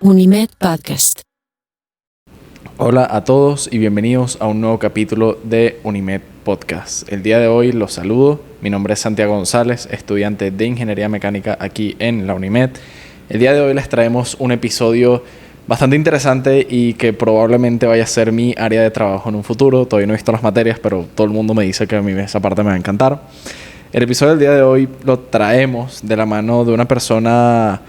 Unimed Podcast. Hola a todos y bienvenidos a un nuevo capítulo de Unimed Podcast. El día de hoy los saludo. Mi nombre es Santiago González, estudiante de Ingeniería Mecánica aquí en la Unimed. El día de hoy les traemos un episodio bastante interesante y que probablemente vaya a ser mi área de trabajo en un futuro. Todavía no he visto las materias, pero todo el mundo me dice que a mí esa parte me va a encantar. El episodio del día de hoy lo traemos de la mano de una persona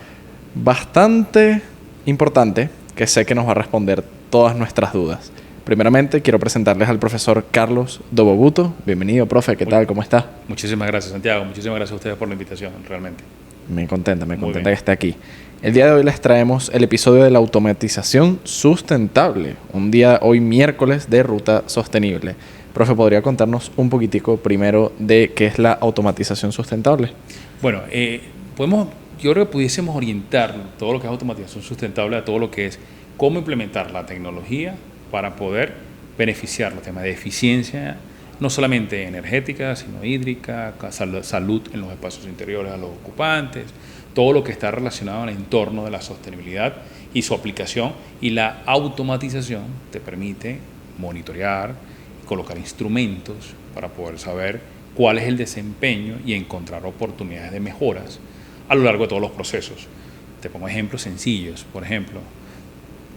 bastante importante que sé que nos va a responder todas nuestras dudas. Primeramente, quiero presentarles al profesor Carlos Dobobuto. Bienvenido, profe. ¿Qué tal? ¿Cómo está? Muchísimas gracias, Santiago. Muchísimas gracias a ustedes por la invitación, realmente. Me contenta que esté aquí. El día de hoy les traemos el episodio de la automatización sustentable. Un día hoy miércoles de Ruta Sostenible. Profe, ¿podría contarnos un poquitico primero de qué es la automatización sustentable? Bueno, yo creo que pudiésemos orientar todo lo que es automatización sustentable a todo lo que es cómo implementar la tecnología para poder beneficiar los temas de eficiencia, no solamente energética, sino hídrica, salud en los espacios interiores a los ocupantes, todo lo que está relacionado al entorno de la sostenibilidad y su aplicación. Y la automatización te permite monitorear y colocar instrumentos para poder saber cuál es el desempeño y encontrar oportunidades de mejoras a lo largo de todos los procesos. Te pongo ejemplos sencillos. Por ejemplo,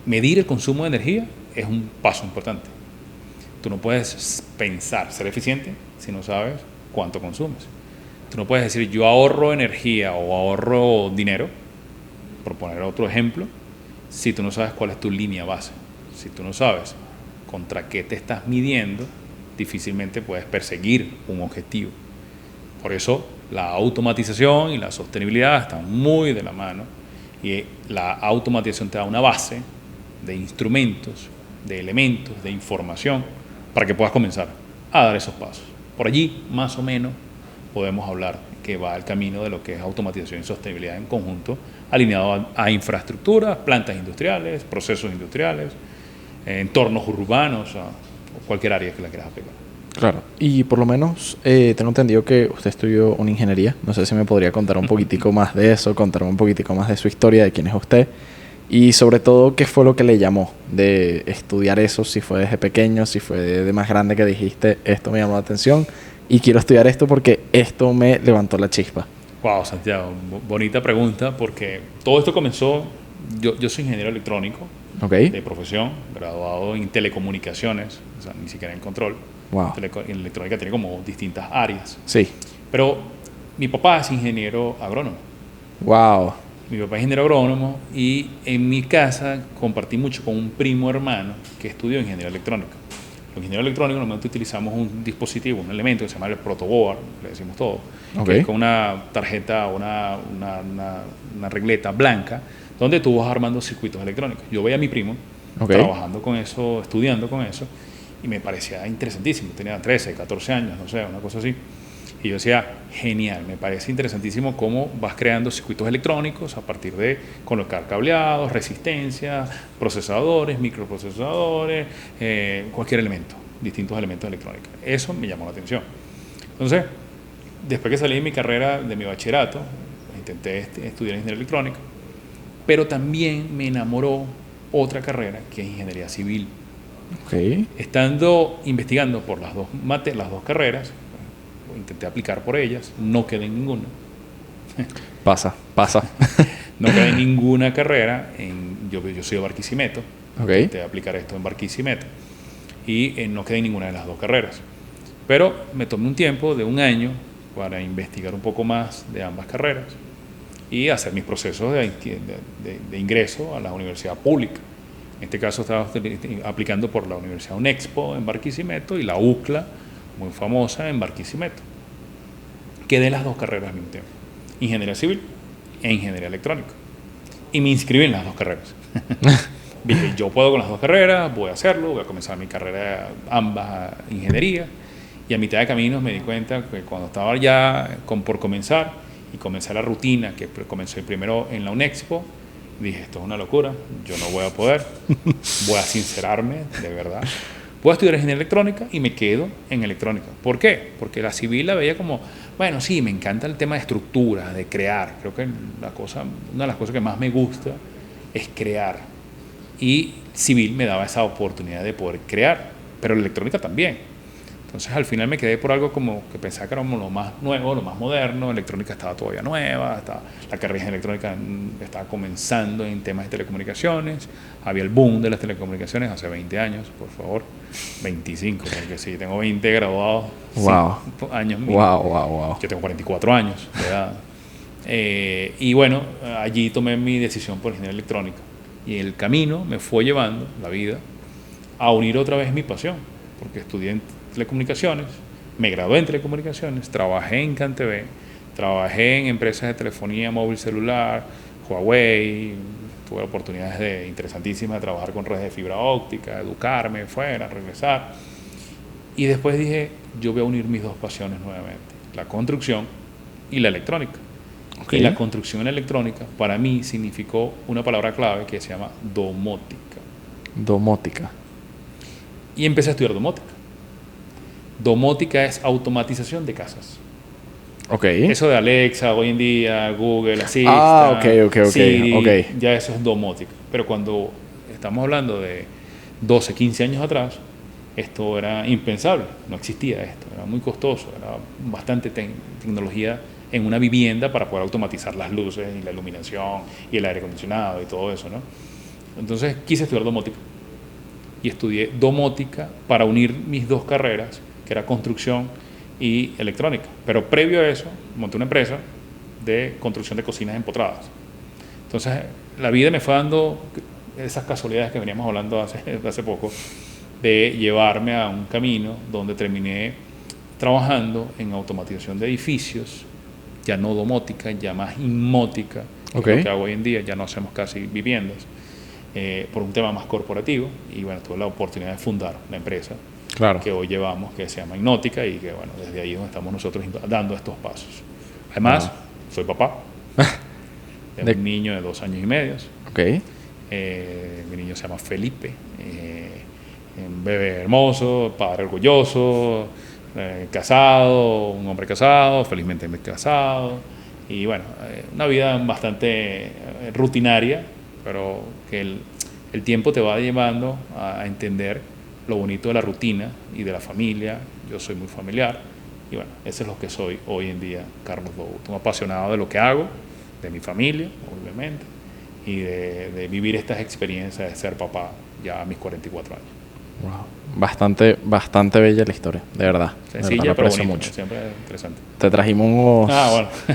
medir el consumo de energía es un paso importante. Tú no puedes pensar ser eficiente si no sabes cuánto consumes. Tú no puedes decir yo ahorro energía o ahorro dinero, por poner otro ejemplo, si tú no sabes cuál es tu línea base. Si tú no sabes contra qué te estás midiendo, difícilmente puedes perseguir un objetivo. Por eso la automatización y la sostenibilidad están muy de la mano, y la automatización te da una base de instrumentos, de elementos, de información para que puedas comenzar a dar esos pasos. Por allí, más o menos, podemos hablar que va el camino de lo que es automatización y sostenibilidad en conjunto, alineado a infraestructuras, plantas industriales, procesos industriales, entornos urbanos, o cualquier área que la quieras aplicar. Claro, y por lo menos tengo entendido que usted estudió una ingeniería. No sé si me podría contar un poquitico más de eso, contarme un poquitico más de su historia, de quién es usted. Y sobre todo, ¿qué fue lo que le llamó de estudiar eso? Si fue desde pequeño, si fue de más grande que dijiste, esto me llamó la atención y quiero estudiar esto porque esto me levantó la chispa. Wow, Santiago, bonita pregunta, porque todo esto comenzó, yo soy ingeniero electrónico, de profesión, graduado en telecomunicaciones, o sea, ni siquiera en control. Wow. En electrónica tiene como distintas áreas. Sí. Pero mi papá es ingeniero agrónomo. Wow. Mi papá es ingeniero agrónomo y en mi casa compartí mucho con un primo hermano que estudió ingeniería electrónica. Los ingenieros electrónicos normalmente utilizamos un dispositivo, un elemento que se llama el protoboard, le decimos todo, que es con una tarjeta o una regleta blanca donde tú vas armando circuitos electrónicos. Yo veía a mi primo trabajando con eso, estudiando con eso, y me parecía interesantísimo. Tenía 13, 14 años, no sé, una cosa así. Y yo decía, genial, me parece interesantísimo cómo vas creando circuitos electrónicos a partir de colocar cableados, resistencias, procesadores, microprocesadores, cualquier elemento, distintos elementos electrónicos. Eso me llamó la atención. Entonces, después que salí de mi carrera, de mi bachillerato, intenté estudiar ingeniería electrónica, pero también me enamoró otra carrera que es ingeniería civil. Estando investigando por las dos carreras, intenté aplicar por ellas, no quedé en ninguna. Pasa. No quedé en ninguna carrera. Yo soy de Barquisimeto. Intenté aplicar esto en Barquisimeto y no quedé en ninguna de las dos carreras. Pero me tomé un tiempo de un año para investigar un poco más de ambas carreras y hacer mis procesos de ingreso a la universidad pública. En este caso estaba aplicando por la Universidad UNEXPO en Barquisimeto y la UCLA, muy famosa, en Barquisimeto. Quedé en las dos carreras al mismo tiempo, ingeniería civil e ingeniería electrónica, y me inscribí en las dos carreras. Dije, yo puedo con las dos carreras, voy a hacerlo, voy a comenzar mi carrera, ambas ingeniería, y a mitad de camino me di cuenta que cuando estaba ya por comenzar y comencé la rutina, que comencé primero en la UNEXPO, dije, esto es una locura, yo no voy a poder, voy a sincerarme, de verdad. Voy a estudiar ingeniería electrónica y me quedo en electrónica. ¿Por qué? Porque la civil la veía como, bueno, sí, me encanta el tema de estructuras, de crear. Creo que una de las cosas que más me gusta es crear. Y civil me daba esa oportunidad de poder crear, pero la electrónica también. Entonces al final me quedé por algo como que pensaba que era lo más nuevo, lo más moderno. Electrónica estaba todavía nueva, la carrera de electrónica estaba comenzando en temas de telecomunicaciones. Había el boom de las telecomunicaciones hace 20 años, por favor. 25, porque sí, tengo 20 graduados. Wow. 5 años mínimo. Wow. Yo tengo 44 años de edad. Y bueno, allí tomé mi decisión por ingeniería electrónica. Y el camino me fue llevando, la vida, a unir otra vez mi pasión, porque estudié en telecomunicaciones, me gradué en telecomunicaciones, trabajé en CanTV, trabajé en empresas de telefonía móvil celular, Huawei, tuve oportunidades interesantísimas de trabajar con redes de fibra óptica, educarme fuera, regresar. Y después dije, yo voy a unir mis dos pasiones nuevamente, la construcción y la electrónica. Okay. Y la construcción electrónica para mí significó una palabra clave que se llama domótica. Domótica. Y empecé a estudiar domótica. Domótica es automatización de casas. Okay. Eso de Alexa, hoy en día, Google Assistant, Siri, ya eso es domótica. Pero cuando estamos hablando de 12, 15 años atrás, esto era impensable, no existía esto, era muy costoso, era bastante tecnología en una vivienda para poder automatizar las luces y la iluminación y el aire acondicionado y todo eso, ¿no? Entonces quise estudiar domótica y estudié domótica para unir mis dos carreras, que era construcción y electrónica. Pero previo a eso, monté una empresa de construcción de cocinas empotradas. Entonces, la vida me fue dando esas casualidades que veníamos hablando hace poco, de llevarme a un camino donde terminé trabajando en automatización de edificios, ya no domótica, ya más inmótica, que es lo que hago hoy en día, ya no hacemos casi viviendas, por un tema más corporativo. Y bueno, tuve la oportunidad de fundar la empresa que hoy llevamos, que se llama Innótica, y que bueno, desde ahí es donde estamos nosotros dando estos pasos. Además, soy papá de un niño de 2 años y medio. Mi niño se llama Felipe, un bebé hermoso, padre orgulloso, casado, un hombre casado, felizmente casado, y bueno, una vida bastante rutinaria, pero que el tiempo te va llevando a entender lo bonito de la rutina y de la familia. Yo soy muy familiar y bueno, eso es lo que soy hoy en día, Carlos Bogut, un apasionado de lo que hago, de mi familia, obviamente, y de vivir estas experiencias de ser papá ya a mis 44 años. Wow. Bastante bella la historia, de verdad. Sencilla, pero bonita, mucho. Siempre interesante. Te trajimos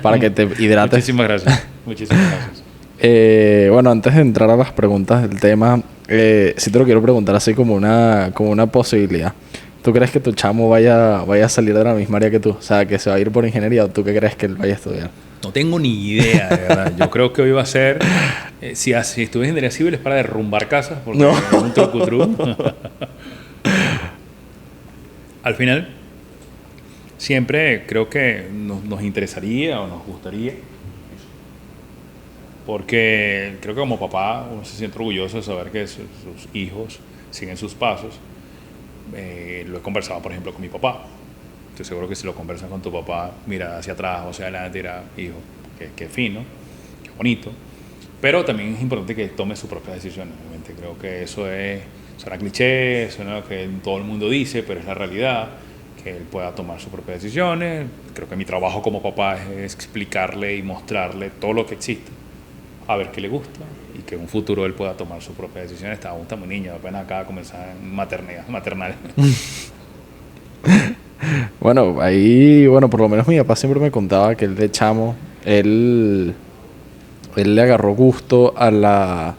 para que te hidrates. Muchísimas gracias. Bueno, antes de entrar a las preguntas del tema, sí te lo quiero preguntar así como una posibilidad. ¿Tú crees que tu chamo vaya a salir de la misma área que tú? O sea, que se va a ir por ingeniería, ¿o tú qué crees que él vaya a estudiar? No tengo ni idea, de verdad. Yo creo que hoy va a ser, si estudias ingeniería civil es para derrumbar casas, porque no. Es un trucutru. Al final, siempre creo que nos interesaría o nos gustaría, porque creo que como papá uno se siente orgulloso de saber que sus hijos siguen sus pasos. Lo he conversado, por ejemplo, con mi papá. Estoy seguro que si lo conversas con tu papá, mira hacia atrás o hacia adelante, dirá, hijo, qué fino, qué bonito. Pero también es importante que tome sus propias decisiones. Obviamente creo que eso suena cliché, suena lo que todo el mundo dice, pero es la realidad, que él pueda tomar sus propias decisiones. Creo que mi trabajo como papá es explicarle y mostrarle todo lo que existe, a ver qué le gusta, y que en un futuro él pueda tomar sus propias decisiones. Está muy niño, apenas acaba de comenzar en maternal. Bueno, por lo menos mi papá siempre me contaba que él de chamo, él le agarró gusto a la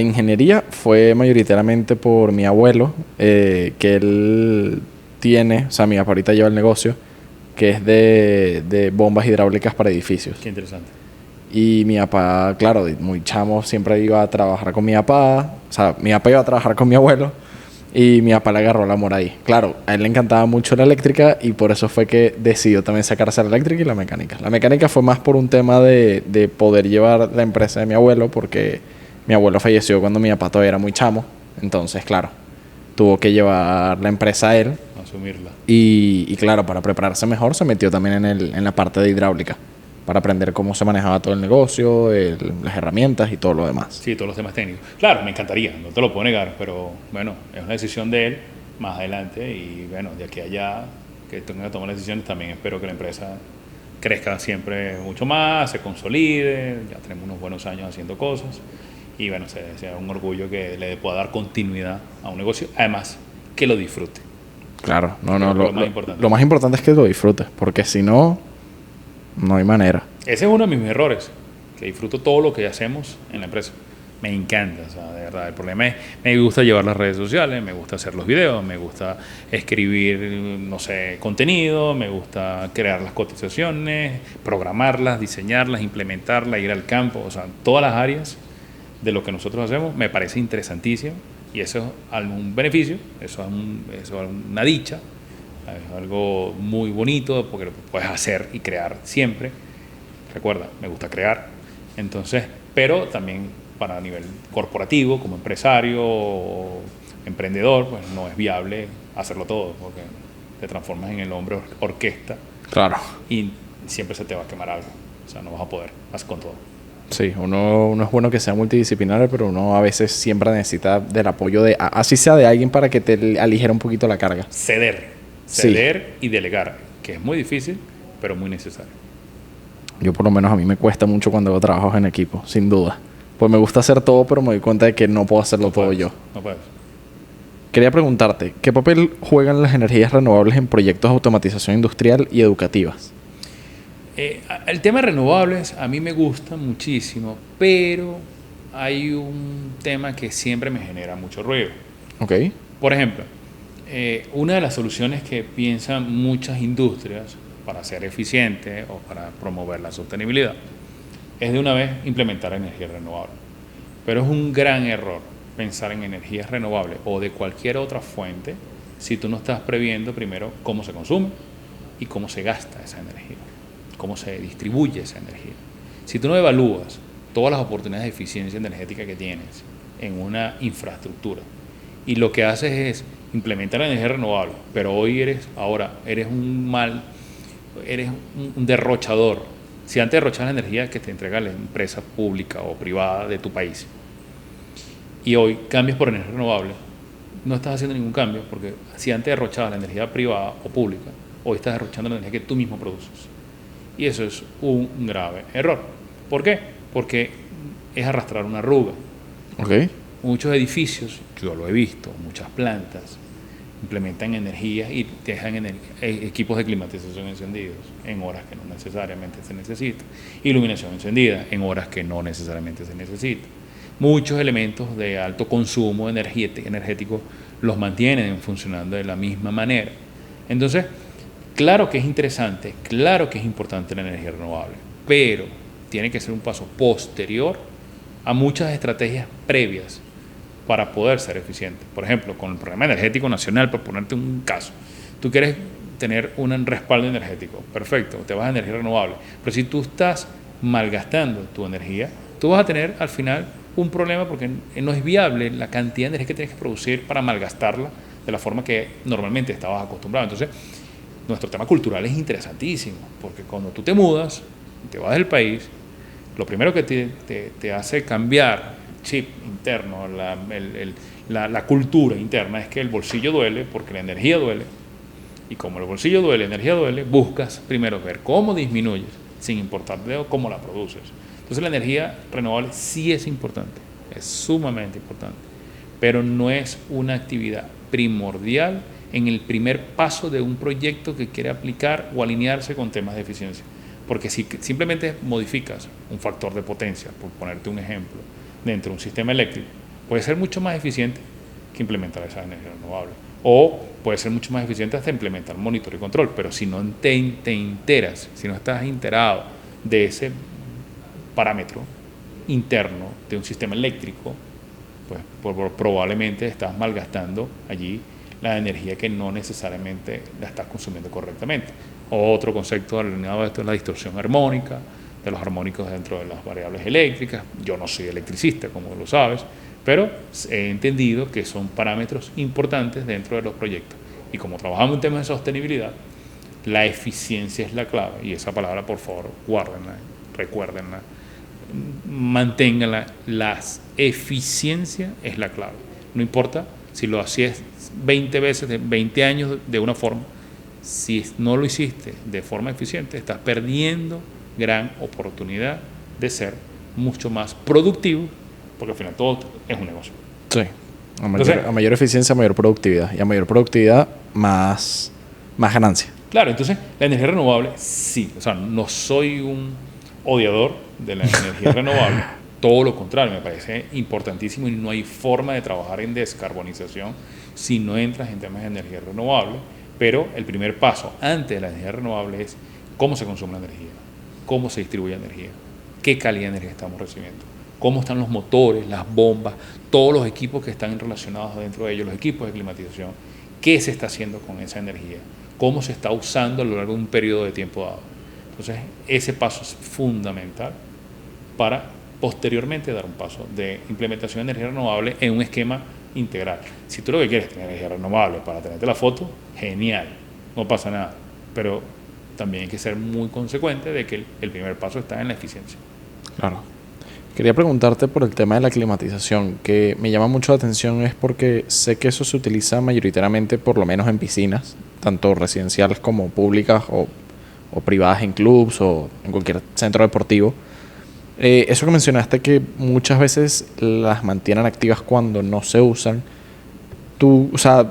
ingeniería. Fue mayoritariamente por mi abuelo, que él tiene, o sea, mi papá ahorita lleva el negocio, que es de bombas hidráulicas para edificios. Qué interesante. Y mi papá, claro, muy chamo, siempre iba a trabajar con mi papá. O sea, mi papá iba a trabajar con mi abuelo y mi papá le agarró el amor ahí. Claro, a él le encantaba mucho la eléctrica y por eso fue que decidió también sacarse la eléctrica y la mecánica. La mecánica fue más por un tema de poder llevar la empresa de mi abuelo, porque mi abuelo falleció cuando mi papá todavía era muy chamo. Entonces, claro, tuvo que llevar la empresa a él. Asumirla. Y claro, para prepararse mejor se metió también en la parte de hidráulica, para aprender cómo se manejaba todo el negocio, las herramientas y todo lo demás. Sí, todos los temas técnicos. Claro, me encantaría, no te lo puedo negar, pero bueno, es una decisión de él más adelante y bueno, de aquí a allá que tenga que tomar las decisiones, también espero que la empresa crezca siempre mucho más, se consolide, ya tenemos unos buenos años haciendo cosas y bueno, sea un orgullo que le pueda dar continuidad a un negocio, además que lo disfrute. Claro, lo más importante es que lo disfrutes, porque si no, no hay manera. Ese es uno de mis errores, que disfruto todo lo que hacemos en la empresa. Me encanta, o sea, de verdad. El problema es, me gusta llevar las redes sociales, me gusta hacer los videos, me gusta escribir, no sé, contenido, me gusta crear las cotizaciones, programarlas, diseñarlas, implementarlas, ir al campo, o sea, todas las áreas de lo que nosotros hacemos me parece interesantísimo y eso es un beneficio, eso es una dicha, es algo muy bonito porque lo puedes hacer y crear siempre. Recuerda, me gusta crear, entonces, pero también para a nivel corporativo, como empresario o emprendedor, pues no es viable hacerlo todo, porque te transformas en el hombre orquesta. Claro. Y siempre se te va a quemar algo. O sea, no vas a poder, vas con todo. Sí, uno es bueno que sea multidisciplinario, pero uno a veces siempre necesita del apoyo así sea de alguien para que te aligera un poquito la carga. Ceder y delegar, que es muy difícil, pero muy necesario. Yo por lo menos a mí me cuesta mucho cuando hago trabajos en equipo, sin duda. Pues me gusta hacer todo, pero me doy cuenta de que no puedo hacerlo todo yo. No puedes. Quería preguntarte, ¿qué papel juegan las energías renovables en proyectos de automatización industrial y educativas? El tema de renovables a mí me gusta muchísimo, pero hay un tema que siempre me genera mucho ruido. Ok. Por ejemplo, una de las soluciones que piensan muchas industrias para ser eficientes o para promover la sostenibilidad es de una vez implementar energía renovable. Pero es un gran error pensar en energías renovables o de cualquier otra fuente si tú no estás previendo primero cómo se consume y cómo se gasta esa energía, cómo se distribuye esa energía. Si tú no evalúas todas las oportunidades de eficiencia energética que tienes en una infraestructura y lo que haces es implementar la energía renovable, pero ahora eres un derrochador. Si antes derrochas la energía que te entrega la empresa pública o privada de tu país y hoy cambias por energía renovable, no estás haciendo ningún cambio, porque si antes derrochabas la energía privada o pública, hoy estás derrochando la energía que tú mismo produces. Y eso es un grave error. ¿Por qué? Porque es arrastrar una arruga. Okay. Muchos edificios, yo lo he visto, muchas plantas, implementan energías y dejan equipos de climatización encendidos en horas que no necesariamente se necesita, iluminación encendida en horas que no necesariamente se necesita. Muchos elementos de alto consumo energético los mantienen funcionando de la misma manera. Entonces, claro que es interesante, claro que es importante la energía renovable, pero tiene que ser un paso posterior a muchas estrategias previas para poder ser eficiente. Por ejemplo, con el Programa Energético Nacional, por ponerte un caso, tú quieres tener un respaldo energético, perfecto, te vas a energía renovable, pero si tú estás malgastando tu energía, tú vas a tener al final un problema porque no es viable la cantidad de energía que tienes que producir para malgastarla de la forma que normalmente estabas acostumbrado. Entonces, nuestro tema cultural es interesantísimo, porque cuando tú te mudas, te vas del país, lo primero que te hace cambiar chip interno, la cultura interna es que el bolsillo duele porque la energía duele, y como el bolsillo duele, la energía duele, buscas primero ver cómo disminuyes sin importar de cómo la produces. Entonces la energía renovable sí es importante, es sumamente importante, pero no es una actividad primordial en el primer paso de un proyecto que quiere aplicar o alinearse con temas de eficiencia, porque si simplemente modificas un factor de potencia, por ponerte un ejemplo, dentro de un sistema eléctrico, puede ser mucho más eficiente que implementar esa energía renovable. O puede ser mucho más eficiente hasta implementar monitoreo y control, pero si no te enteras, si no estás enterado de ese parámetro interno de un sistema eléctrico, pues probablemente estás malgastando allí la energía que no necesariamente la estás consumiendo correctamente. Otro concepto alineado a esto es la distorsión armónica, de los armónicos dentro de las variables eléctricas. Yo no soy electricista, como lo sabes, pero he entendido que son parámetros importantes dentro de los proyectos. Y como trabajamos en temas de sostenibilidad, La eficiencia es la clave, y esa palabra, por favor, guárdenla, recuérdenla, manténganla. La eficiencia es la clave. No importa si lo hacías 20 veces, de 20 años de una forma, si no lo hiciste de forma eficiente, estás perdiendo gran oportunidad de ser mucho más productivo, porque al final todo es un negocio. Sí. A mayor eficiencia, mayor productividad. Y a mayor productividad, más ganancia. Claro, entonces la energía renovable, sí. O sea, no soy un odiador de la energía renovable. Todo lo contrario, me parece importantísimo y no hay forma de trabajar en descarbonización si no entras en temas de energía renovable. Pero el primer paso antes de la energía renovable es cómo se consume la energía, cómo se distribuye la energía, qué calidad de energía estamos recibiendo, cómo están los motores, las bombas, todos los equipos que están relacionados dentro de ellos, los equipos de climatización, qué se está haciendo con esa energía, cómo se está usando a lo largo de un periodo de tiempo dado. Entonces, ese paso es fundamental para posteriormente dar un paso de implementación de energía renovable en un esquema integral. Si tú lo que quieres es tener energía renovable para tenerte la foto, genial, no pasa nada, pero también hay que ser muy consecuente de que el primer paso está en la eficiencia. Claro. Quería preguntarte por el tema de la climatización, que me llama mucho la atención es porque sé que eso se utiliza mayoritariamente, por lo menos en piscinas, tanto residenciales como públicas o privadas en clubs o en cualquier centro deportivo. Eso que mencionaste que muchas veces las mantienen activas cuando no se usan, tú, o sea,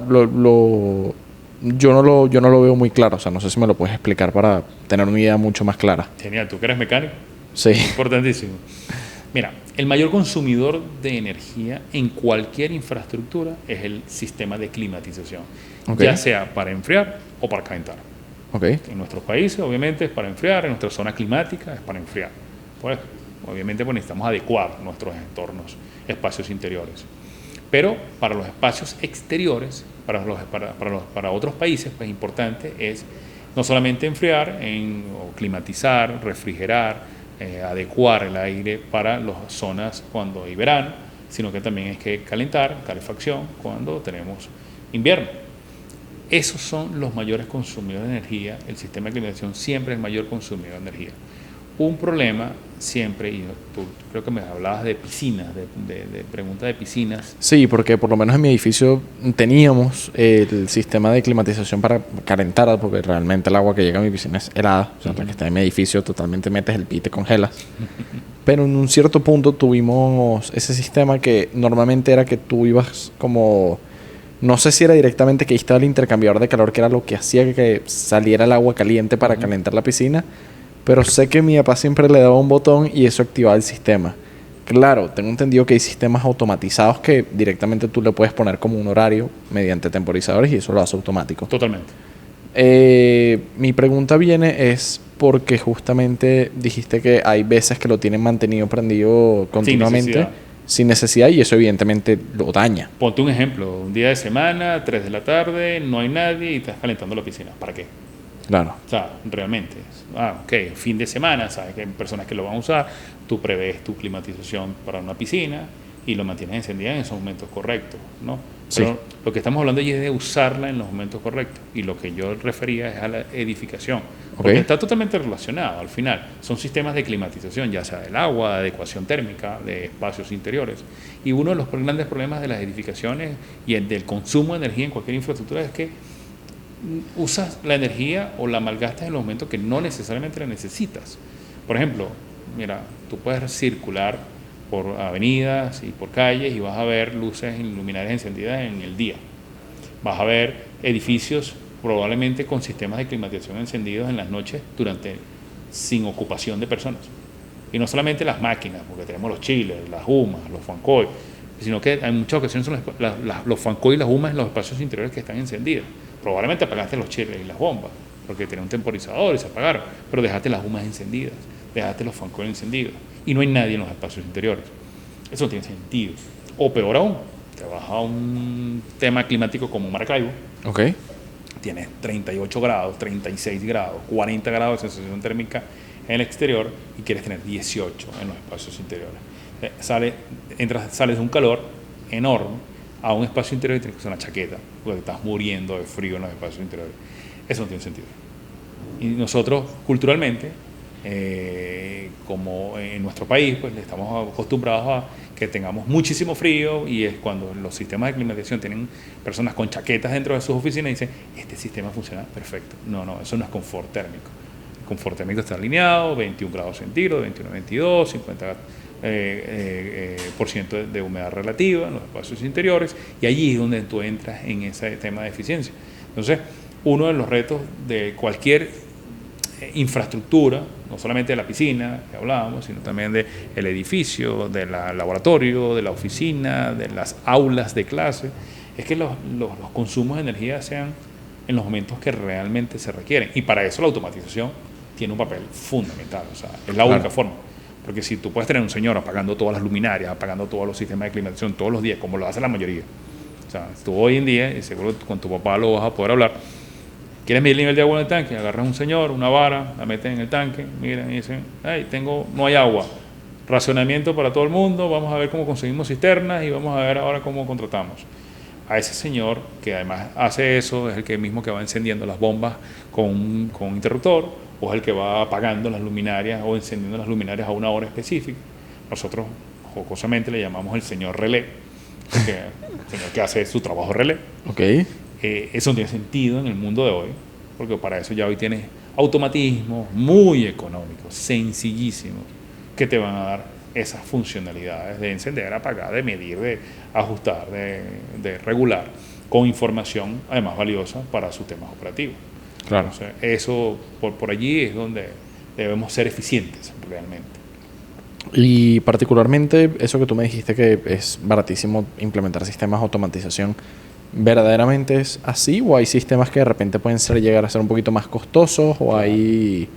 yo no lo veo muy claro, o sea, no sé si me lo puedes explicar para tener una idea mucho más clara. Genial, ¿tú que eres mecánico? Sí. Importantísimo. Mira, el mayor consumidor de energía en cualquier infraestructura es el sistema de climatización, ya sea para enfriar o para calentar. En nuestros países, obviamente, es para enfriar, en nuestra zona climática es para enfriar. Pues, obviamente, pues, necesitamos adecuar nuestros entornos, espacios interiores. Pero para los espacios exteriores, para otros países, pues importante es no solamente enfriar, o climatizar, refrigerar, adecuar el aire para las zonas cuando hay verano, sino que también hay que calentar, calefacción, cuando tenemos invierno. Esos son los mayores consumidores de energía. El sistema de climatización siempre es el mayor consumidor de energía. Un problema siempre, y tú creo que me hablabas de piscinas, de preguntas de piscinas. Sí, porque por lo menos en mi edificio teníamos el sistema de climatización para calentar, porque realmente el agua que llega a mi piscina es helada. O sea, la que está en mi edificio totalmente metes el pie y te congelas. Pero en un cierto punto tuvimos ese sistema que normalmente era que tú ibas como... No sé si era directamente que ahí estaba el intercambiador de calor, que era lo que hacía que saliera el agua caliente para calentar la piscina. Pero sé que mi papá siempre le daba un botón y eso activaba el sistema. Claro, tengo entendido que hay sistemas automatizados que directamente tú le puedes poner como un horario mediante temporizadores y eso lo hace automático. Totalmente. Mi pregunta viene es porque justamente dijiste que hay veces que lo tienen mantenido prendido continuamente sin necesidad y eso evidentemente lo daña. Ponte un ejemplo, un día de semana, 3 de la tarde, no hay nadie y estás calentando la piscina. ¿Para qué? Claro. O sea, realmente, fin de semana, sabes que hay personas que lo van a usar, tú prevés tu climatización para una piscina y lo mantienes encendida en esos momentos correctos, ¿no? Sí. Pero lo que estamos hablando allí es de usarla en los momentos correctos y lo que yo refería es a la edificación, porque está totalmente relacionado al final. Son sistemas de climatización, ya sea del agua, de adecuación térmica, de espacios interiores. Y uno de los grandes problemas de las edificaciones y del consumo de energía en cualquier infraestructura es que usas la energía o la malgastas en los momentos que no necesariamente la necesitas. Por ejemplo, mira, tú puedes circular por avenidas y por calles y vas a ver luces luminarias encendidas en el día. Vas a ver edificios probablemente con sistemas de climatización encendidos en las noches sin ocupación de personas. Y no solamente las máquinas, porque tenemos los chillers, las humas, los fancoil, sino que en muchas ocasiones son los fancoil y las humas en los espacios interiores que están encendidos. Probablemente apagaste los chillers y las bombas, porque tenía un temporizador y se apagaron, pero dejaste las humas encendidas, dejaste los fancoil encendidos, y no hay nadie en los espacios interiores. Eso no tiene sentido. O peor aún, te vas a un tema climático como Maracaibo, tienes 38 grados, 36 grados, 40 grados de sensación térmica en el exterior y quieres tener 18 en los espacios interiores. Sales de un calor enorme a un espacio interior y tienes que usar una chaqueta porque te estás muriendo de frío en los espacios interiores. Eso no tiene sentido. Y nosotros culturalmente, como en nuestro país, pues estamos acostumbrados a que tengamos muchísimo frío, y es cuando los sistemas de climatización tienen personas con chaquetas dentro de sus oficinas y dicen, este sistema funciona perfecto. No, eso no es confort térmico. El confort térmico está alineado, 21 grados centígrados, 21, 22, 50 por ciento de humedad relativa en los espacios interiores, y allí es donde tú entras en ese tema de eficiencia. Entonces, uno de los retos de cualquier infraestructura, no solamente de la piscina que hablábamos, sino también del edificio, del laboratorio, de la oficina, de las aulas de clase, es que los consumos de energía sean en los momentos que realmente se requieren. Y para eso la automatización tiene un papel fundamental, o sea, es la única forma. Porque si tú puedes tener un señor apagando todas las luminarias, apagando todos los sistemas de climatización todos los días, como lo hace la mayoría, o sea, tú hoy en día, y seguro con tu papá lo vas a poder hablar, ¿quieres medir el nivel de agua en el tanque? Agarras un señor, una vara, la metes en el tanque, miran y dicen, hey, no hay agua, racionamiento para todo el mundo, vamos a ver cómo conseguimos cisternas y vamos a ver ahora cómo contratamos. A ese señor, que además hace eso, es el que mismo que va encendiendo las bombas con un interruptor, o es el que va apagando las luminarias o encendiendo las luminarias a una hora específica. Nosotros jocosamente le llamamos el señor relé, porque el señor que hace su trabajo relé. Okay. Eso no tiene sentido en el mundo de hoy, porque para eso ya hoy tienes automatismos muy económicos, sencillísimos, que te van a dar esas funcionalidades de encender, apagar, de medir, de ajustar, de regular, con información además valiosa para sus temas operativos. Claro. Entonces, eso por allí es donde debemos ser eficientes realmente. Y particularmente eso que tú me dijiste que es baratísimo implementar sistemas de automatización, ¿verdaderamente es así o hay sistemas que de repente pueden llegar a ser un poquito más costosos o hay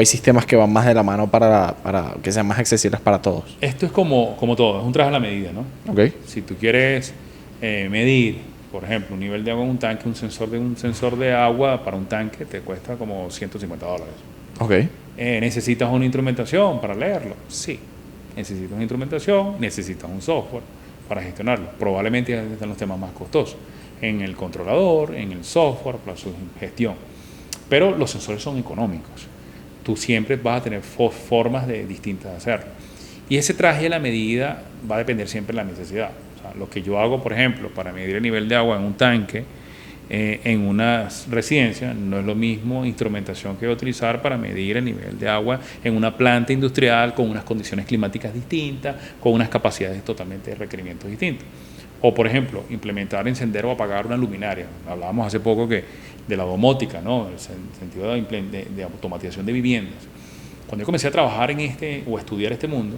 sistemas que van más de la mano para que sean más accesibles para todos? Esto es como todo, es un traje a la medida, ¿no? Okay. Si tú quieres medir, por ejemplo, un nivel de agua en un tanque, un sensor de agua para un tanque te cuesta como $150. Okay. ¿Necesitas una instrumentación para leerlo? Sí. Necesitas una instrumentación, necesitas un software para gestionarlo. Probablemente están los temas más costosos en el controlador, en el software, para su gestión. Pero los sensores son económicos. Tú siempre vas a tener formas distintas de hacerlo. Y ese traje a la medida va a depender siempre de la necesidad. O sea, lo que yo hago, por ejemplo, para medir el nivel de agua en un tanque, en una residencia, no es lo mismo instrumentación que voy a utilizar para medir el nivel de agua en una planta industrial con unas condiciones climáticas distintas, con unas capacidades totalmente de requerimientos distintos. O, por ejemplo, implementar, encender o apagar una luminaria. Hablábamos hace poco de la domótica, ¿no? El sentido de automatización de viviendas. Cuando yo comencé a trabajar o a estudiar este mundo,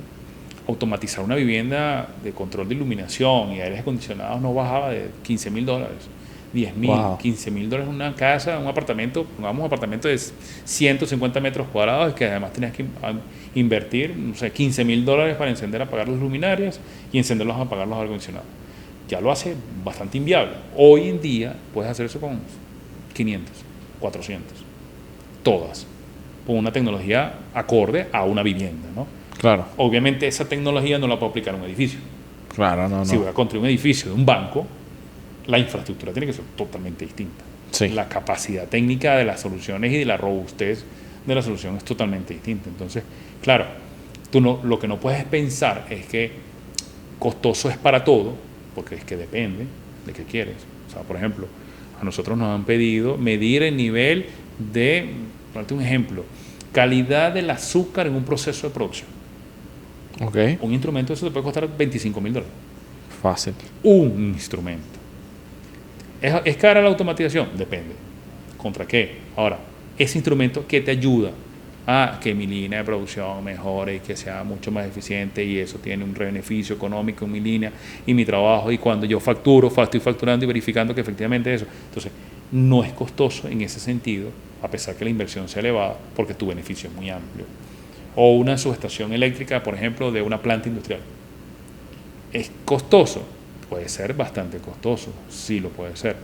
automatizar una vivienda de control de iluminación y aires acondicionados no bajaba de $15,000, $10,000, wow. $15,000 en una casa, un apartamento, pongamos un apartamento de 150 metros cuadrados, que además tenías que invertir, no sé, $15,000 para encender, apagar las luminarias y encenderlos, apagar los aire acondicionados. Ya lo hace bastante inviable. Hoy en día puedes hacer eso con 500, 400, todas, con una tecnología acorde a una vivienda, ¿no? Claro. Obviamente esa tecnología no la puedo aplicar a un edificio. Claro, no. Si voy a construir un edificio de un banco, la infraestructura tiene que ser totalmente distinta. Sí. La capacidad técnica de las soluciones y de la robustez de la solución es totalmente distinta. Entonces, claro, lo que no puedes pensar es que costoso es para todo, porque es que depende de qué quieres. O sea, por ejemplo, a nosotros nos han pedido medir el nivel de, por darte un ejemplo, calidad del azúcar en un proceso de producción. Okay. Un instrumento eso te puede costar $25,000. Fácil. Un instrumento. ¿Es cara la automatización? Depende. ¿Contra qué? Ahora, ese instrumento que te ayuda a que mi línea de producción mejore y que sea mucho más eficiente, y eso tiene un beneficio económico en mi línea y mi trabajo, y cuando yo estoy facturando y verificando que efectivamente eso. Entonces, no es costoso en ese sentido, a pesar que la inversión sea elevada, porque tu beneficio es muy amplio. O una subestación eléctrica, por ejemplo, de una planta industrial. ¿Es costoso? Puede ser bastante costoso, sí lo puede ser,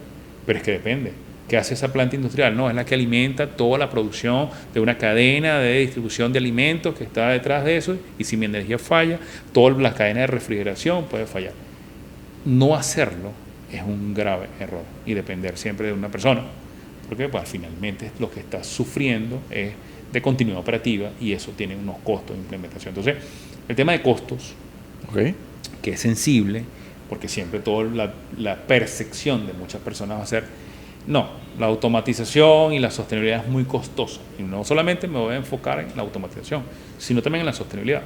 pero es que depende. ¿Qué hace esa planta industrial? No, es la que alimenta toda la producción de una cadena de distribución de alimentos que está detrás de eso, y si mi energía falla, toda la cadena de refrigeración puede fallar. No hacerlo es un grave error, y depender siempre de una persona Porque pues, finalmente lo que estás sufriendo es de continuidad operativa y eso tiene unos costos de implementación. Entonces, el tema de costos, Okay. que es sensible, porque siempre toda la percepción de muchas personas va a ser, no, la automatización y la sostenibilidad es muy costosa. Y no solamente me voy a enfocar en la automatización, sino también en la sostenibilidad.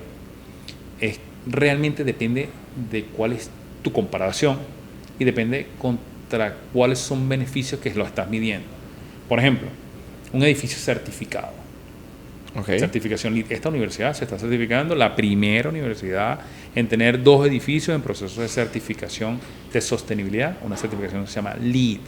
Realmente depende de cuál es tu comparación y depende contra cuáles son beneficios que lo estás midiendo. Por ejemplo, un edificio certificado. Okay. Certificación LEED. Esta universidad se está certificando, la primera universidad en tener 2 edificios en proceso de certificación de sostenibilidad, una certificación que se llama LEED,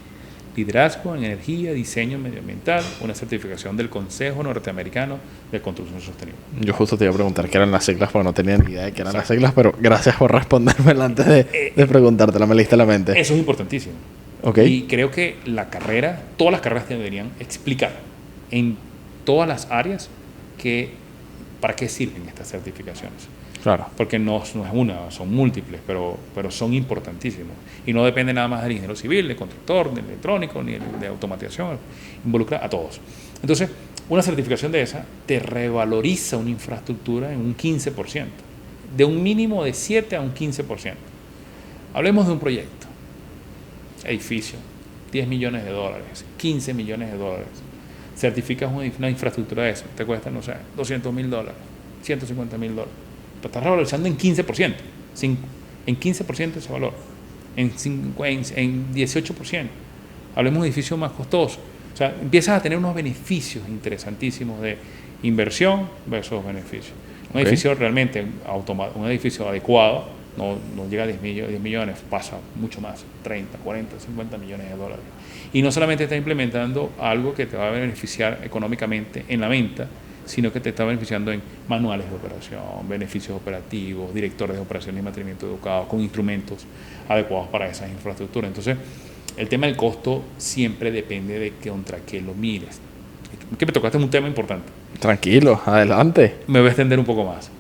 Liderazgo en Energía, Diseño Medioambiental, una certificación del Consejo Norteamericano de Construcción Sostenible. Yo justo te iba a preguntar qué eran las siglas porque no tenía ni idea de qué eran las siglas, pero gracias por responderme antes de preguntártela, me leíste la mente. Eso es importantísimo. Okay. Y creo que la carrera, todas las carreras te deberían explicar en todas las áreas para qué sirven estas certificaciones. Claro. Porque no es una, son múltiples, pero son importantísimos. Y no depende nada más del ingeniero civil, del constructor, del electrónico, ni de automatización, involucra a todos. Entonces, una certificación de esa te revaloriza una infraestructura en un 15%, de un mínimo de 7 a un 15%. Hablemos de un proyecto, edificio, $10 millones, $15 millones. Certificas una infraestructura de esa, te cuesta, no sé, $200,000, $150,000. Pero estás revalorizando en 15%, en 15% ese valor, en 18%. Hablemos de edificios más costosos. O sea, empiezas a tener unos beneficios interesantísimos de inversión versus beneficios. Un edificio realmente, un edificio adecuado, no llega a 10 millones, pasa mucho más, 30, 40, $50 millones. Y no solamente está implementando algo que te va a beneficiar económicamente en la venta, sino que te está beneficiando en manuales de operación, beneficios operativos, directores de operaciones y mantenimiento educados, con instrumentos adecuados para esas infraestructuras. Entonces, el tema del costo siempre depende de contra qué lo mires. Que me tocaste un tema importante. Tranquilo, adelante. Me voy a extender un poco más.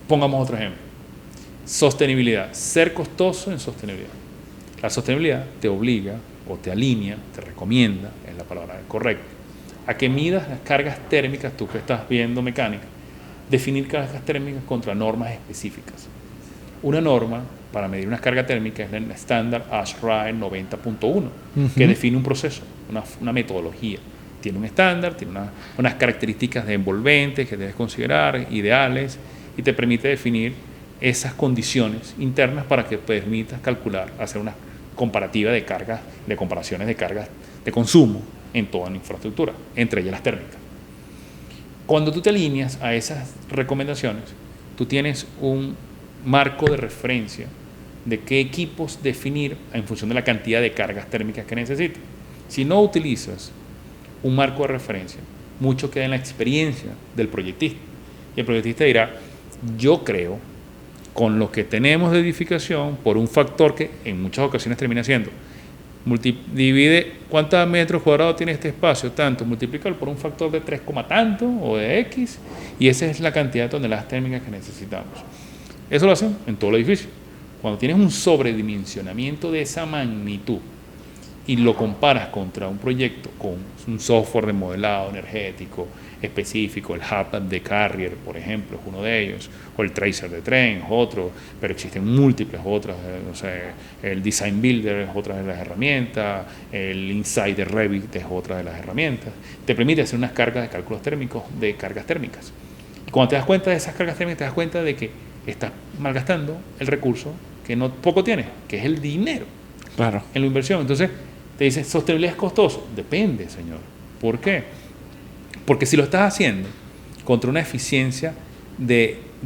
Pongamos otro ejemplo. Sostenibilidad. Ser costoso en sostenibilidad. La sostenibilidad te obliga o te alinea, te recomienda, es la palabra correcta, a que midas las cargas térmicas, tú que estás viendo mecánica, definir cargas térmicas contra normas específicas. Una norma para medir una carga térmica es el estándar ASHRAE 90.1, que define un proceso, una metodología. Tiene un estándar, tiene unas características de envolventes que debes considerar, ideales, y te permite definir esas condiciones internas para que permitas calcular, hacer una comparativa de cargas, de comparaciones de cargas de consumo en toda la infraestructura, entre ellas las térmicas. Cuando tú te alineas a esas recomendaciones, tú tienes un marco de referencia de qué equipos definir en función de la cantidad de cargas térmicas que necesitas. Si no utilizas un marco de referencia, mucho queda en la experiencia del proyectista. Y el proyectista dirá, yo creo, con lo que tenemos de edificación, por un factor que en muchas ocasiones termina siendo, divide cuántos metros cuadrados tiene este espacio, tanto, multiplícalo por un factor de 3, tanto o de X, y esa es la cantidad de toneladas térmicas que necesitamos. Eso lo hacen en todo el edificio. Cuando tienes un sobredimensionamiento de esa magnitud y lo comparas contra un proyecto con un software de modelado energético específico, el Hub de Carrier, por ejemplo, es uno de ellos, o el Tracer de tren es otro, pero existen múltiples otras, no sé, el Design Builder es otra de las herramientas, el Insight de Revit es otra de las herramientas, te permite hacer unas cargas de cálculos térmicos de cargas térmicas. Y cuando te das cuenta de esas cargas térmicas, te das cuenta de que estás malgastando el recurso que no poco tienes, que es el dinero. Claro. En la inversión. Entonces, te dice, ¿sostenibilidad es costoso? Depende, señor. ¿Por qué? Porque si lo estás haciendo contra una eficiencia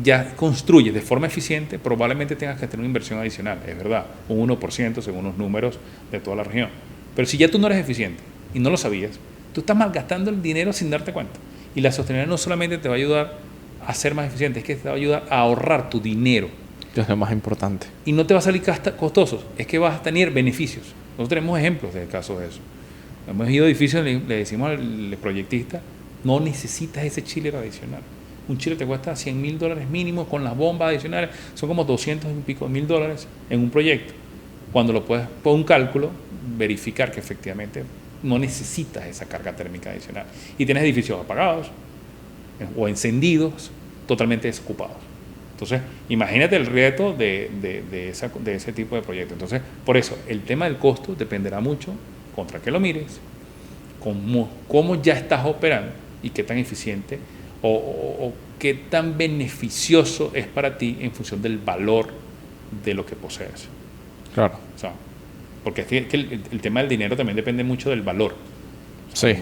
ya construyes de forma eficiente, probablemente tengas que tener una inversión adicional, es verdad, un 1% según los números de toda la región. Pero si ya tú no eres eficiente y no lo sabías, tú estás malgastando el dinero sin darte cuenta. Y la sostenibilidad no solamente te va a ayudar a ser más eficiente, es que te va a ayudar a ahorrar tu dinero. Es lo más importante. Y no te va a salir costoso, es que vas a tener beneficios. Nosotros tenemos ejemplos de casos de eso. Hemos ido a edificios, le decimos al proyectista, no necesitas ese chiller adicional. Un chiller te cuesta $100,000 mínimo, con las bombas adicionales son como 200 y pico mil dólares en un proyecto. Cuando lo puedes, por un cálculo, verificar que efectivamente no necesitas esa carga térmica adicional. Y tienes edificios apagados o encendidos, totalmente desocupados. Entonces, imagínate el reto de ese tipo de proyecto. Entonces, por eso, el tema del costo dependerá mucho contra qué lo mires, cómo ya estás operando y qué tan eficiente o qué tan beneficioso es para ti en función del valor de lo que posees. Claro. O sea, porque es que el tema del dinero también depende mucho del valor. O sea, Sí.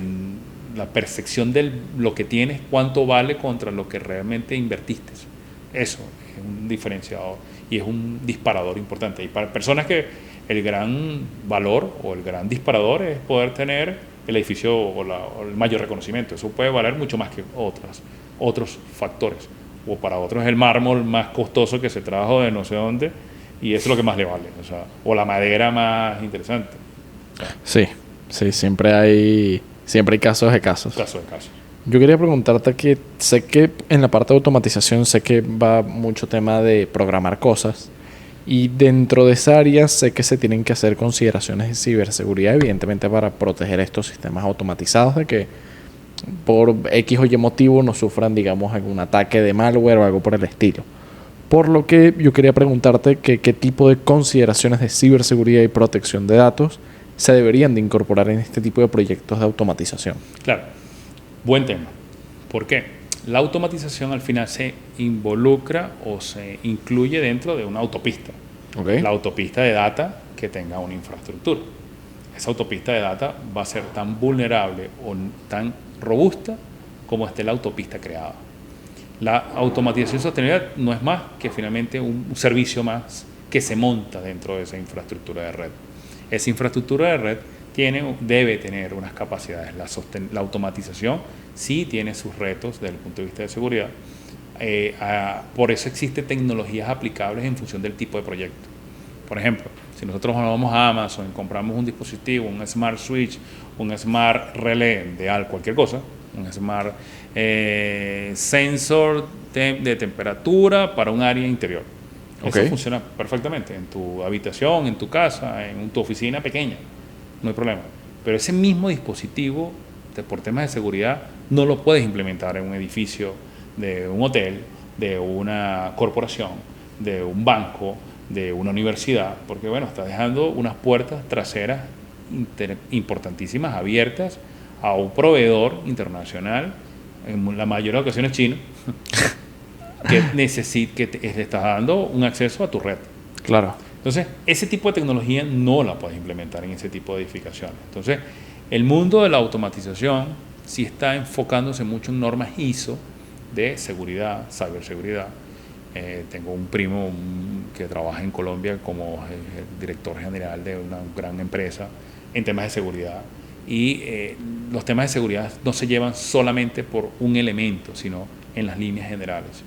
la percepción de lo que tienes, cuánto vale contra lo que realmente invertiste. Eso es un diferenciador y es un disparador importante. Y para personas que el gran valor o el gran disparador es poder tener el edificio o el mayor reconocimiento. Eso puede valer mucho más que otros factores. O para otros es el mármol más costoso que se trajo de no sé dónde y eso es lo que más le vale. O la madera más interesante. Sí, siempre hay casos de casos. Caso de caso. Yo quería preguntarte que sé que en la parte de automatización sé que va mucho tema de programar cosas y dentro de esa área sé que se tienen que hacer consideraciones de ciberseguridad, evidentemente para proteger estos sistemas automatizados de que por X o Y motivo no sufran, digamos, algún ataque de malware o algo por el estilo. Por lo que yo quería preguntarte qué tipo de consideraciones de ciberseguridad y protección de datos se deberían de incorporar en este tipo de proyectos de automatización. Claro, buen tema. ¿Por qué? La automatización al final se involucra o se incluye dentro de una autopista. Okay. La autopista de data que tenga una infraestructura. Esa autopista de data va a ser tan vulnerable o tan robusta como esté la autopista creada. La automatización sostenible no es más que finalmente un servicio más que se monta dentro de esa infraestructura de red. Esa infraestructura de red debe tener unas capacidades. La automatización sí tiene sus retos desde el punto de vista de seguridad. Por eso existen tecnologías aplicables en función del tipo de proyecto. Por ejemplo, si nosotros vamos a Amazon y compramos un dispositivo, un Smart Switch, un Smart Relay de cualquier cosa, un Smart Sensor de temperatura para un área interior. Eso funciona perfectamente en tu habitación, en tu casa, en tu oficina pequeña, no hay problema. Pero ese mismo dispositivo, por temas de seguridad, no lo puedes implementar en un edificio de un hotel, de una corporación, de un banco, de una universidad, porque bueno, está dejando unas puertas traseras importantísimas abiertas a un proveedor internacional, en la mayoría de ocasiones chino, que le estás dando un acceso a tu red. Claro. Entonces, ese tipo de tecnología no la puedes implementar en ese tipo de edificaciones. Entonces, el mundo de la automatización sí está enfocándose mucho en normas ISO de seguridad, ciberseguridad. Tengo un primo que trabaja en Colombia como director general de una gran empresa en temas de seguridad. Y los temas de seguridad no se llevan solamente por un elemento, sino en las líneas generales.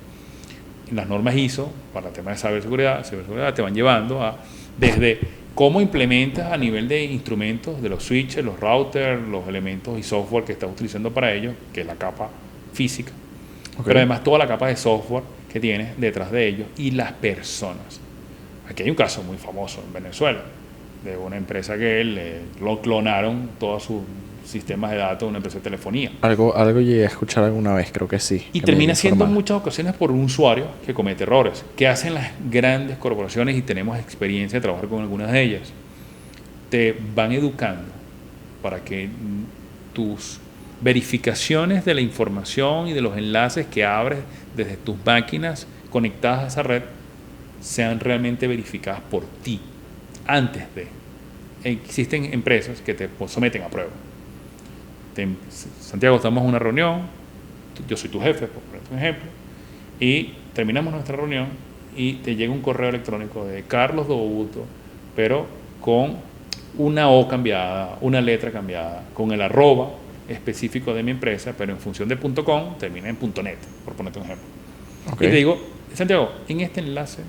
Las normas ISO para temas de ciberseguridad te van llevando a desde cómo implementas a nivel de instrumentos, de los switches, los routers, los elementos y software que estás utilizando para ello, que es la capa física, pero además toda la capa de software que tienes detrás de ellos y las personas. Aquí hay un caso muy famoso en Venezuela de una empresa que lo clonaron todos sus sistemas de datos de una empresa de telefonía. Algo llegué a escuchar alguna vez, creo que sí. Y termina siendo en muchas ocasiones por un usuario que comete errores. ¿Qué hacen las grandes corporaciones? Y tenemos experiencia de trabajar con algunas de ellas. Te van educando para que tus verificaciones de la información y de los enlaces que abres desde tus máquinas conectadas a esa red sean realmente verificadas por ti antes de. Existen empresas que te someten a prueba. Santiago, estamos en una reunión, yo soy tu jefe, por ponerte un ejemplo, y terminamos nuestra reunión y te llega un correo electrónico de Carlos Dobuto, pero con una O cambiada, una letra cambiada, con el arroba específico de mi empresa, pero en función de .com termina en .net, por ponerte un ejemplo. Okay. Y te digo, Santiago, en este enlace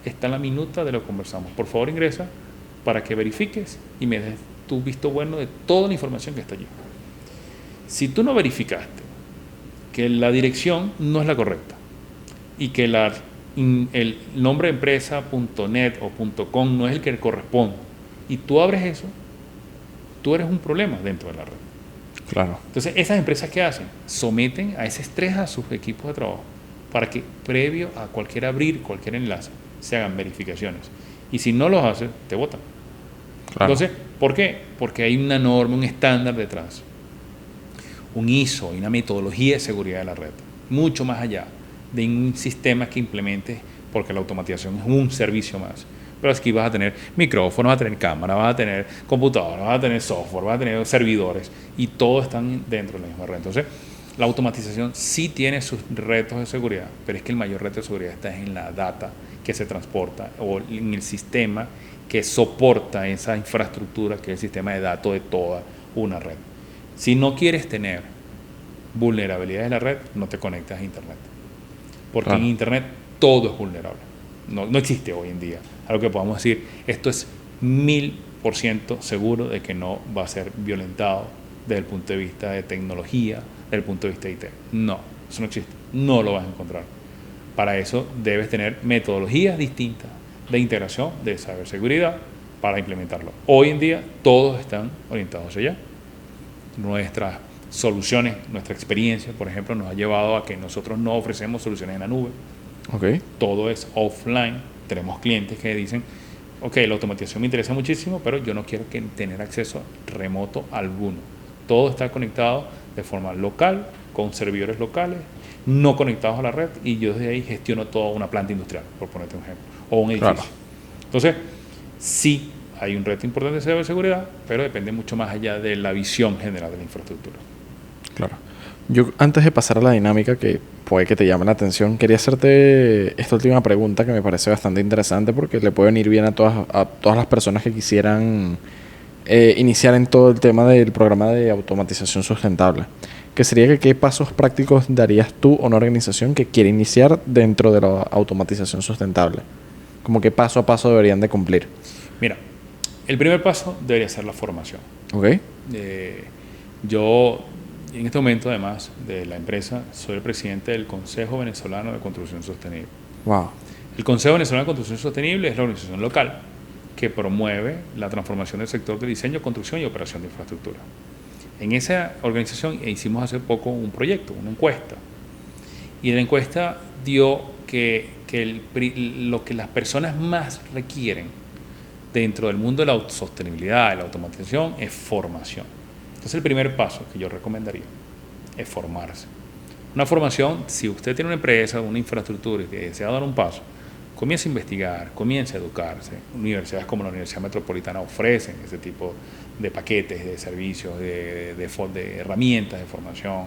está la minuta de lo que conversamos. Por favor, ingresa para que verifiques y me des tu visto bueno de toda la información que está allí. Si tú no verificaste que la dirección no es la correcta y que el nombre de empresa .net o .com no es el que corresponde y tú abres eso, tú eres un problema dentro de la red. Claro. Entonces, esas empresas, ¿qué hacen? Someten a ese estrés a sus equipos de trabajo para que previo a cualquier enlace se hagan verificaciones. Y si no los haces, te botan. Claro. Entonces, ¿por qué? Porque hay una norma, un estándar detrás, un ISO y una metodología de seguridad de la red, mucho más allá de un sistema que implementes, porque la automatización es un servicio más. Pero aquí vas a tener micrófonos, vas a tener cámara, vas a tener computadoras, vas a tener software, vas a tener servidores, y todos están dentro de la misma red. Entonces, la automatización sí tiene sus retos de seguridad, pero es que el mayor reto de seguridad está en la data que se transporta o en el sistema que soporta esa infraestructura, que es el sistema de datos de toda una red. Si no quieres tener vulnerabilidades en la red, no te conectas a Internet. Porque en Internet todo es vulnerable. No existe hoy en día algo que podamos decir, esto es 1000% seguro de que no va a ser violentado desde el punto de vista de tecnología, desde el punto de vista de IT. No, eso no existe. No lo vas a encontrar. Para eso debes tener metodologías distintas de integración de ciberseguridad para implementarlo. Hoy en día todos están orientados hacia allá. Nuestras soluciones, nuestra experiencia, por ejemplo, nos ha llevado a que nosotros no ofrecemos soluciones en la nube. Okay. Todo es offline. Tenemos clientes que dicen, ok, la automatización me interesa muchísimo, pero yo no quiero tener acceso remoto alguno. Todo está conectado de forma local, con servidores locales, no conectados a la red, y yo desde ahí gestiono toda una planta industrial, por ponerte un ejemplo, o un edificio. Claro. Entonces, sí hay un reto importante de ciberseguridad, pero depende mucho más allá de la visión general de la infraestructura. Claro. Yo, antes de pasar a la dinámica, que puede que te llame la atención, quería hacerte esta última pregunta que me parece bastante interesante porque le puede venir bien a todas las personas que quisieran iniciar en todo el tema del programa de automatización sustentable. Que sería que qué pasos prácticos darías tú a una organización que quiere iniciar dentro de la automatización sustentable. Como qué paso a paso deberían de cumplir. Mira, el primer paso debería ser la formación. Okay. Yo, en este momento, además de la empresa, soy el presidente del Consejo Venezolano de Construcción Sostenible. Wow. El Consejo Venezolano de Construcción Sostenible es la organización local que promueve la transformación del sector de diseño, construcción y operación de infraestructura. En esa organización hicimos hace poco un proyecto, una encuesta. Y la encuesta dio que lo que las personas más requieren dentro del mundo de la sostenibilidad, de la automatización, es formación. Entonces, el primer paso que yo recomendaría es formarse. Una formación, si usted tiene una empresa, una infraestructura y desea dar un paso, comience a investigar, comience a educarse. Universidades como la Universidad Metropolitana ofrecen ese tipo de paquetes, de servicios, de herramientas de formación.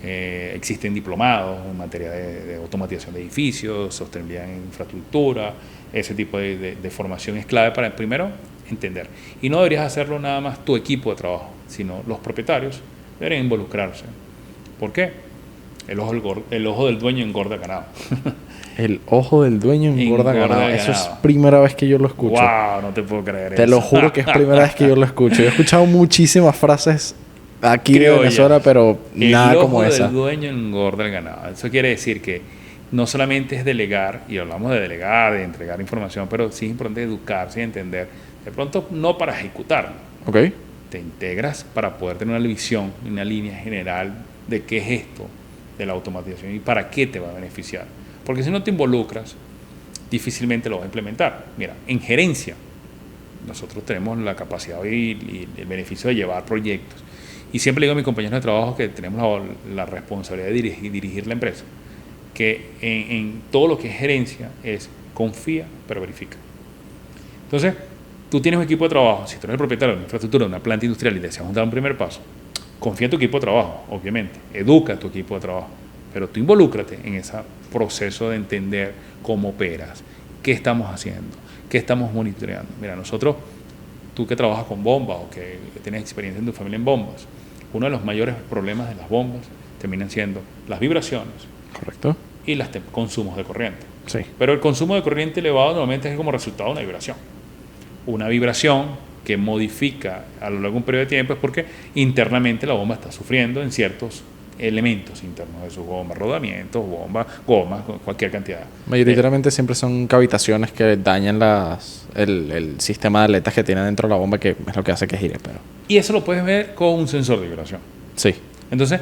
Existen diplomados en materia de automatización de edificios, sostenibilidad en infraestructura. Ese tipo de formación es clave para, primero, entender. Y no deberías hacerlo nada más tu equipo de trabajo, sino los propietarios deberían involucrarse. ¿Por qué? El ojo del dueño engorda ganado. El ojo del dueño engorda ganado. Eso es primera vez que yo lo escucho. ¡Wow! No te puedo creer eso. Te lo juro que es primera vez que yo lo escucho. Yo he escuchado muchísimas frases aquí de Venezuela, pero nada como esa. El ojo del dueño engorda el ganado. Eso quiere decir que no solamente es delegar, y hablamos de delegar, de entregar información, pero sí es importante educarse y entender. De pronto, no para ejecutarlo. Okay. Te integras para poder tener una visión, una línea general de qué es esto de la automatización y para qué te va a beneficiar. Porque si no te involucras, difícilmente lo vas a implementar. Mira, en gerencia, nosotros tenemos la capacidad y el beneficio de llevar proyectos. Y siempre le digo a mis compañeros de trabajo que tenemos la responsabilidad de dirigir la empresa, que en todo lo que es gerencia es confía, pero verifica. Entonces, tú tienes un equipo de trabajo, si tú eres el propietario de una infraestructura, de una planta industrial y deseas dar un primer paso, confía en tu equipo de trabajo, obviamente, educa a tu equipo de trabajo, pero tú involúcrate en ese proceso de entender cómo operas, qué estamos haciendo, qué estamos monitoreando. Mira, nosotros, tú que trabajas con bombas o que tienes experiencia en tu familia en bombas, uno de los mayores problemas de las bombas terminan siendo las vibraciones. Correcto. Y los consumos de corriente. Sí. Pero el consumo de corriente elevado normalmente es como resultado de una vibración. Una vibración que modifica a lo largo de un periodo de tiempo es porque internamente la bomba está sufriendo en ciertos elementos internos de sus bombas, rodamientos, bombas, gomas, cualquier cantidad. Mayoritariamente siempre son cavitaciones que dañan el sistema de aletas que tiene dentro de la bomba, que es lo que hace que gire. Pero Y eso lo puedes ver con un sensor de vibración. sí, Entonces,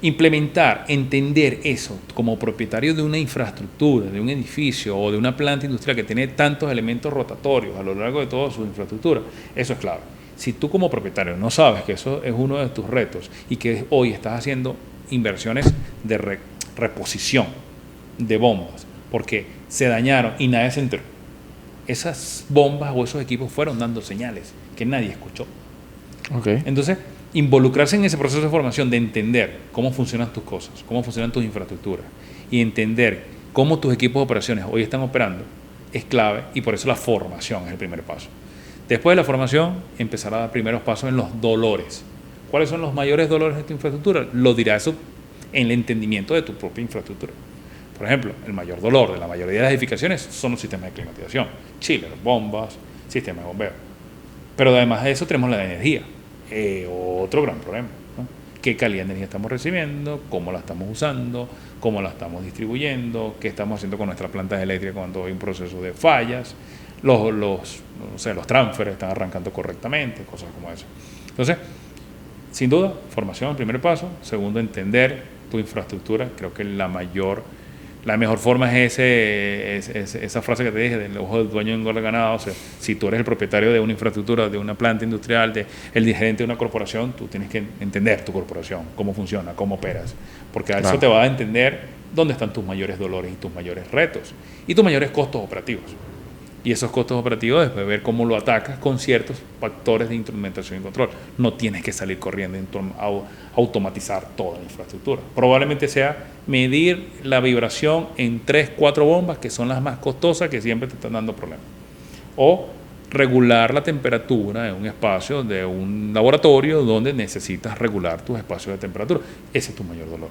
implementar, entender eso como propietario de una infraestructura, de un edificio o de una planta industrial que tiene tantos elementos rotatorios a lo largo de toda su infraestructura, eso es clave. Si tú como propietario no sabes que eso es uno de tus retos y que hoy estás haciendo inversiones de reposición de bombas porque se dañaron y nadie se enteró, esas bombas o esos equipos fueron dando señales que nadie escuchó. ok. Entonces, involucrarse en ese proceso de formación, de entender cómo funcionan tus cosas, cómo funcionan tus infraestructuras y entender cómo tus equipos de operaciones hoy están operando, es clave, y por eso la formación es el primer paso. Después de la formación, empezar a dar primeros pasos en los dolores. ¿Cuáles son los mayores dolores de tu infraestructura? Lo dirá eso en el entendimiento de tu propia infraestructura. Por ejemplo, el mayor dolor de la mayoría de las edificaciones son los sistemas de climatización, chillers, bombas, sistemas de bombeo. Pero además de eso tenemos la de energía. Otro gran problema, ¿no? ¿Qué calidad de energía estamos recibiendo? ¿Cómo la estamos usando? ¿Cómo la estamos distribuyendo? ¿Qué estamos haciendo con nuestras plantas eléctricas cuando hay un proceso de fallas? Los transfers están arrancando correctamente, cosas como eso. Entonces, sin duda, formación, el primer paso. Segundo, entender tu infraestructura. Creo que la mejor forma es esa frase que te dije, del ojo del dueño engorda ganado. O sea, si tú eres el propietario de una infraestructura, de una planta industrial, el gerente de una corporación, tú tienes que entender tu corporación, cómo funciona, cómo operas, porque a eso te va a entender dónde están tus mayores dolores y tus mayores retos y tus mayores costos operativos. Y esos costos operativos, después ver cómo lo atacas con ciertos factores de instrumentación y control. No tienes que salir corriendo a automatizar toda la infraestructura. Probablemente sea medir la vibración en 3, 4 bombas, que son las más costosas, que siempre te están dando problemas. O regular la temperatura en un espacio de un laboratorio donde necesitas regular tus espacios de temperatura. Ese es tu mayor dolor.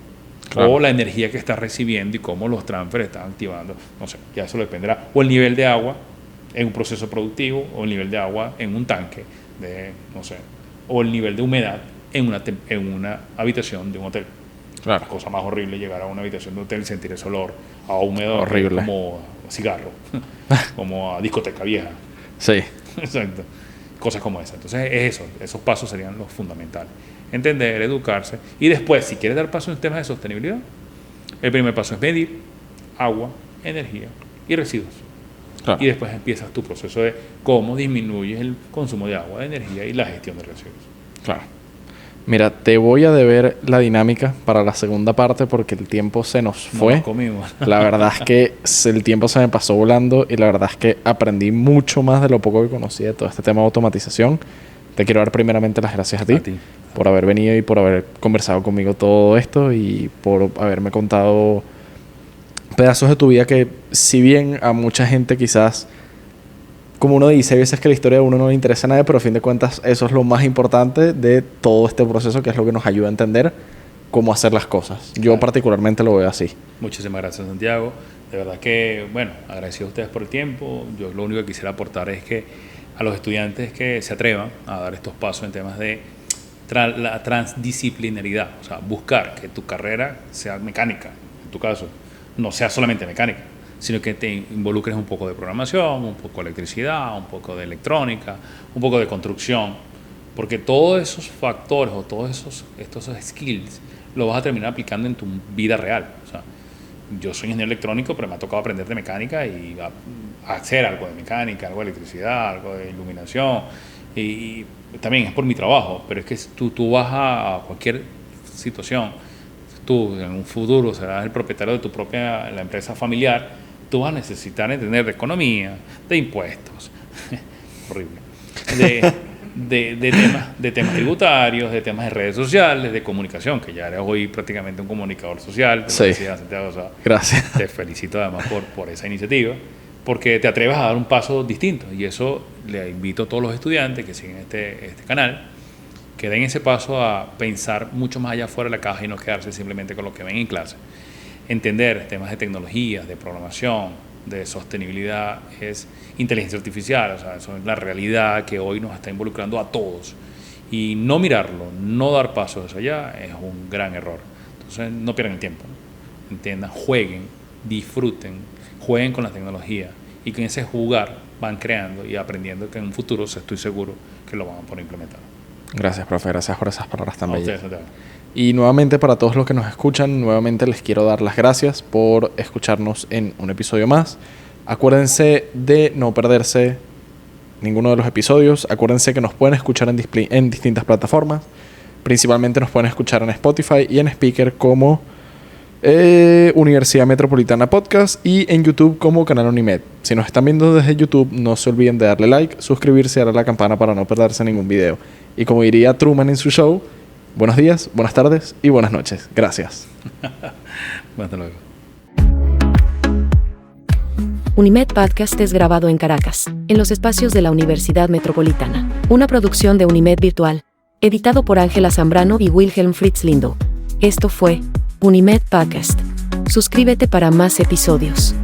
Claro. O la energía que estás recibiendo y cómo los transfers están activando. No sé, ya eso dependerá. O el nivel de agua en un proceso productivo, o el nivel de agua en un tanque, o el nivel de humedad en una habitación de un hotel. Claro. La cosa más horrible, llegar a una habitación de un hotel y sentir ese olor a húmedo, horrible, como a cigarro, como a discoteca vieja. Sí. Exacto. Cosas como esas. Entonces, esos pasos serían los fundamentales. Entender, educarse, y después, si quieres dar paso en temas de sostenibilidad, el primer paso es medir agua, energía y residuos. Claro. Y después empiezas tu proceso de cómo disminuyes el consumo de agua, de energía y la gestión de residuos. Claro. Mira, te voy a deber la dinámica para la segunda parte porque el tiempo se nos fue. Nos comimos. La verdad es que el tiempo se me pasó volando y la verdad es que aprendí mucho más de lo poco que conocía de todo este tema de automatización. Te quiero dar primeramente las gracias a ti por haber venido y por haber conversado conmigo todo esto y por haberme contado pedazos de tu vida que, si bien a mucha gente quizás, como uno dice, hay veces que la historia de uno no le interesa a nadie, pero a fin de cuentas eso es lo más importante de todo este proceso, que es lo que nos ayuda a entender cómo hacer las cosas. Yo particularmente lo veo así. Muchísimas gracias, Santiago. De verdad que, agradecido a ustedes por el tiempo. Yo lo único que quisiera aportar es que a los estudiantes que se atrevan a dar estos pasos en temas de la transdisciplinaridad, o sea, buscar que tu carrera sea mecánica, en tu caso, no sea solamente mecánica, sino que te involucres un poco de programación, un poco de electricidad, un poco de electrónica, un poco de construcción, porque todos esos factores o todos estos skills los vas a terminar aplicando en tu vida real. O sea, yo soy ingeniero electrónico, pero me ha tocado aprender de mecánica y hacer algo de mecánica, algo de electricidad, algo de iluminación, y también es por mi trabajo, pero es que tú vas a cualquier situación. Tú en un futuro serás el propietario de la empresa familiar, tú vas a necesitar entender de economía, de impuestos, horrible, de temas tributarios, de temas de redes sociales, de comunicación, que ya eres hoy prácticamente un comunicador social. Sí. Santiago, o sea, gracias. Te felicito además por esa iniciativa, porque te atreves a dar un paso distinto, y eso le invito a todos los estudiantes que siguen este canal, que den ese paso a pensar mucho más allá fuera de la caja y no quedarse simplemente con lo que ven en clase. Entender temas de tecnologías, de programación, de sostenibilidad, es inteligencia artificial, o sea, eso es la realidad que hoy nos está involucrando a todos. Y no mirarlo, no dar pasos hacia allá, es un gran error. Entonces no pierdan el tiempo, ¿no? Entiendan, jueguen, disfruten, jueguen con la tecnología y con ese jugar van creando y aprendiendo que en un futuro estoy seguro que lo van a poder implementar. Gracias, profe. Gracias por esas palabras tan bellas. Ustedes. Y nuevamente, para todos los que nos escuchan, nuevamente les quiero dar las gracias por escucharnos en un episodio más. Acuérdense de no perderse ninguno de los episodios. Acuérdense que nos pueden escuchar en distintas plataformas. Principalmente nos pueden escuchar en Spotify y en Speaker como Universidad Metropolitana Podcast y en YouTube como Canal Unimed. Si nos están viendo desde YouTube, no se olviden de darle like, suscribirse y darle a la campana para no perderse ningún video. Y como diría Truman en su show, buenos días, buenas tardes y buenas noches. Gracias. Hasta luego. Unimed Podcast es grabado en Caracas, en los espacios de la Universidad Metropolitana. Una producción de Unimed Virtual, editado por Ángela Zambrano y Wilhelm Fritz Lindo. Esto fue Unimed Podcast. Suscríbete para más episodios.